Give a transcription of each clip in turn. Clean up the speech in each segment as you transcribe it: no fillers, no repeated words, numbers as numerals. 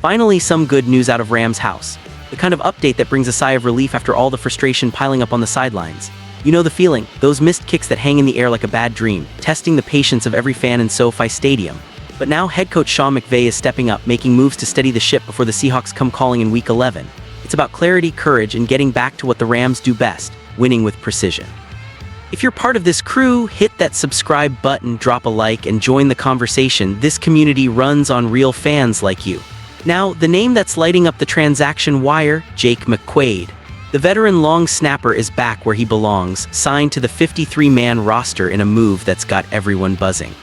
Finally, some good news out of Rams house. The kind of update that brings a sigh of relief after all the frustration piling up on the sidelines. You know the feeling, those missed kicks that hang in the air like a bad dream, testing the patience of every fan in SoFi Stadium. But now head coach Sean McVay is stepping up, making moves to steady the ship before the Seahawks come calling in Week 11. It's about clarity, courage, and getting back to what the Rams do best, winning with precision. If you're part of this crew, hit that subscribe button, drop a like, and join the conversation. This community runs on real fans like you. Now, the name that's lighting up the transaction wire, Jake McQuaide. The veteran long snapper is back where he belongs, signed to the 53-man roster in a move that's got everyone buzzing.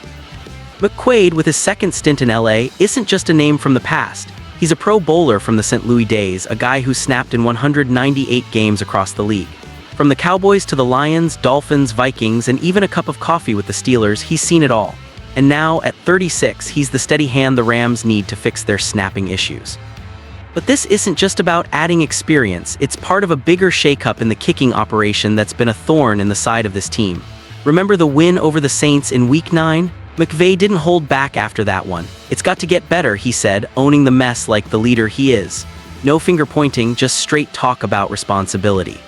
McQuaide, with his second stint in LA, isn't just a name from the past. He's a Pro Bowler from the St. Louis days, a guy who snapped in 198 games across the league. From the Cowboys to the Lions, Dolphins, Vikings, and even a cup of coffee with the Steelers, he's seen it all. And now, at 36, he's the steady hand the Rams need to fix their snapping issues. But this isn't just about adding experience, it's part of a bigger shakeup in the kicking operation that's been a thorn in the side of this team. Remember the win over the Saints in Week 9? McVay didn't hold back after that one. It's got to get better, he said, owning the mess like the leader he is. No finger pointing, just straight talk about responsibility.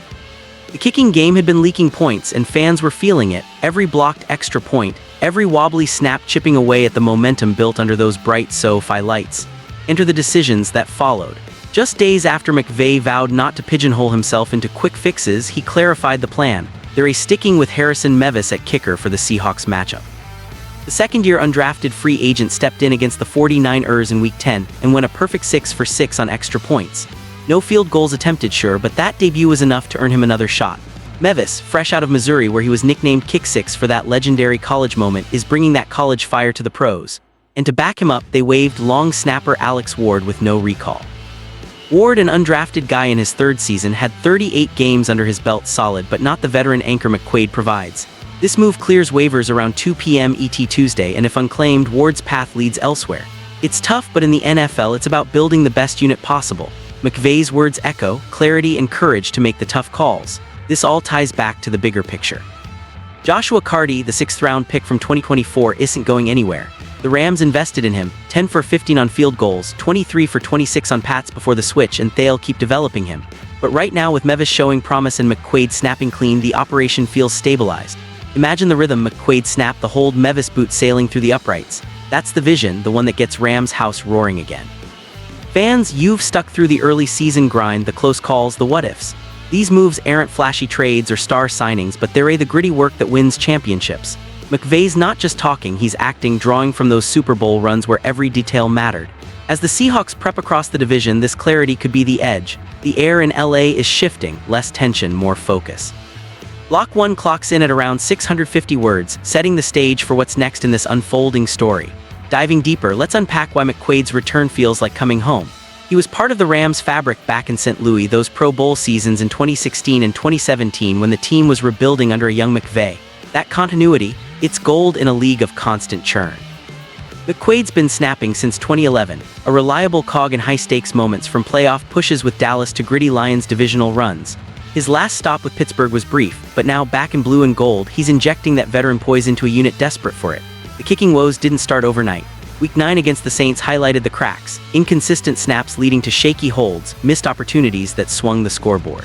The kicking game had been leaking points, and fans were feeling it. Every blocked extra point, every wobbly snap chipping away at the momentum built under those bright SoFi lights. Enter the decisions that followed. Just days after McVay vowed not to pigeonhole himself into quick fixes, he clarified the plan. They're sticking with Harrison Mevis at kicker for the Seahawks matchup. The second-year undrafted free agent stepped in against the 49ers in Week 10 and went a perfect 6 for 6 on extra points. No field goals attempted, sure, but that debut was enough to earn him another shot. Mevis, fresh out of Missouri where he was nicknamed Kick Six for that legendary college moment, is bringing that college fire to the pros. And to back him up, they waived long snapper Alex Ward with no recall. Ward, an undrafted guy in his third season, had 38 games under his belt, solid, but not the veteran anchor McQuaide provides. This move clears waivers around 2 p.m. ET Tuesday, and if unclaimed, Ward's path leads elsewhere. It's tough, but in the NFL, it's about building the best unit possible. McVay's words echo, clarity and courage to make the tough calls. This all ties back to the bigger picture. Joshua Carty, the 6th-round pick from 2024, isn't going anywhere. The Rams invested in him, 10 for 15 on field goals, 23 for 26 on pats before the switch, and they'll keep developing him. But right now, with Mevis showing promise and McQuaide snapping clean, the operation feels stabilized. Imagine the rhythm: McQuaide snap, the hold, Mevis boot sailing through the uprights. That's the vision, the one that gets Rams house roaring again. Fans, you've stuck through the early season grind, the close calls, the what-ifs. These moves aren't flashy trades or star signings, but they're the gritty work that wins championships. McVay's not just talking, he's acting, drawing from those Super Bowl runs where every detail mattered. As the Seahawks prep across the division, this clarity could be the edge. The air in LA is shifting, less tension, more focus. Block 1 clocks in at around 650 words, setting the stage for what's next in this unfolding story. Diving deeper, let's unpack why McQuade's return feels like coming home. He was part of the Rams' fabric back in St. Louis, those Pro Bowl seasons in 2016 and 2017 when the team was rebuilding under a young McVay. That continuity, it's gold in a league of constant churn. McQuade's been snapping since 2011, a reliable cog in high-stakes moments, from playoff pushes with Dallas to gritty Lions divisional runs. His last stop with Pittsburgh was brief, but now back in blue and gold, he's injecting that veteran poise into a unit desperate for it. The kicking woes didn't start overnight. Week 9 against the Saints highlighted the cracks, inconsistent snaps leading to shaky holds, missed opportunities that swung the scoreboard.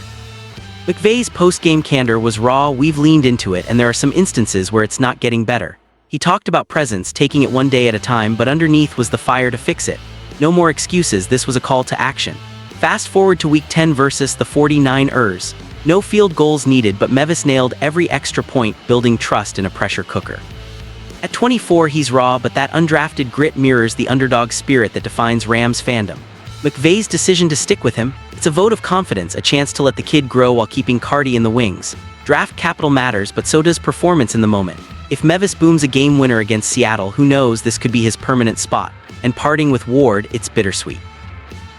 McVay's post-game candor was raw. We've leaned into it, and there are some instances where it's not getting better. He talked about presence, taking it one day at a time, but underneath was the fire to fix it. No more excuses, this was a call to action. Fast forward to Week 10 versus the 49ers. No field goals needed, but Mevis nailed every extra point, building trust in a pressure cooker. At 24, he's raw, but that undrafted grit mirrors the underdog spirit that defines Rams fandom. McVay's decision to stick with him, it's a vote of confidence, a chance to let the kid grow while keeping Carty in the wings. Draft capital matters, but so does performance in the moment. If Mevis booms a game winner against Seattle, who knows, this could be his permanent spot. And parting with Ward, it's bittersweet.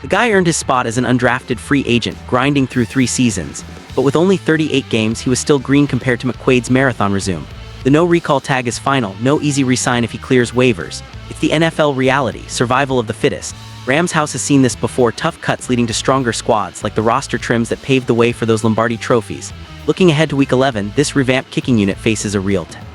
The guy earned his spot as an undrafted free agent, grinding through 3 seasons. But with only 38 games, he was still green compared to McQuade's marathon resume. The no recall tag is final, no easy re-sign if he clears waivers. It's the NFL reality, survival of the fittest. Rams house has seen this before, tough cuts leading to stronger squads, like the roster trims that paved the way for those Lombardi trophies. Looking ahead to Week 11, this revamped kicking unit faces a real test.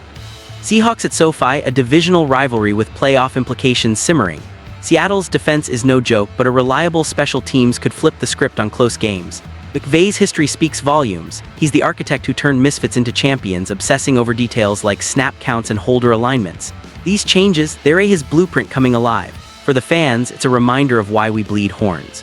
Seahawks at SoFi, a divisional rivalry with playoff implications simmering. Seattle's defense is no joke, but a reliable special teams could flip the script on close games. McVay's history speaks volumes. He's the architect who turned misfits into champions, obsessing over details like snap counts and holder alignments. These changes, they're his blueprint coming alive. For the fans, it's a reminder of why we bleed horns.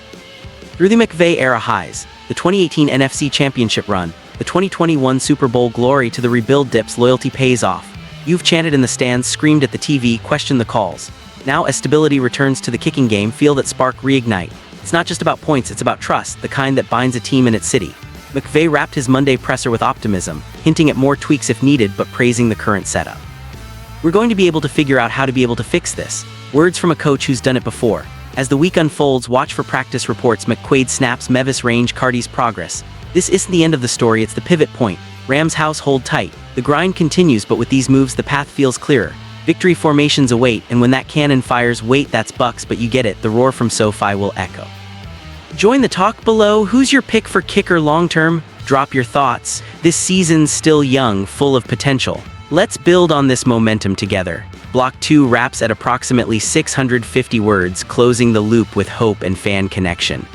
Through the McVay-era highs, the 2018 NFC Championship run, the 2021 Super Bowl glory to the rebuild dips, loyalty pays off. You've chanted in the stands, screamed at the TV, questioned the calls. Now, as stability returns to the kicking game, feel that spark reignite. It's not just about points, it's about trust, the kind that binds a team in its city. McVay wrapped his Monday presser with optimism, hinting at more tweaks if needed, but praising the current setup. We're going to be able to figure out how to be able to fix this. Words from a coach who's done it before. As the week unfolds, watch for practice reports, McQuaid snaps, Mevis range, Cardi's progress. This isn't the end of the story, it's the pivot point. Rams house hold tight. The grind continues, but with these moves, the path feels clearer. Victory formations await, and when that cannon fires, wait, that's Bucks, but you get it, the roar from SoFi will echo. Join the talk below. Who's your pick for kicker long-term? Drop your thoughts. This season's still young, full of potential. Let's build on this momentum together. Block 2 wraps at approximately 650 words, closing the loop with hope and fan connection.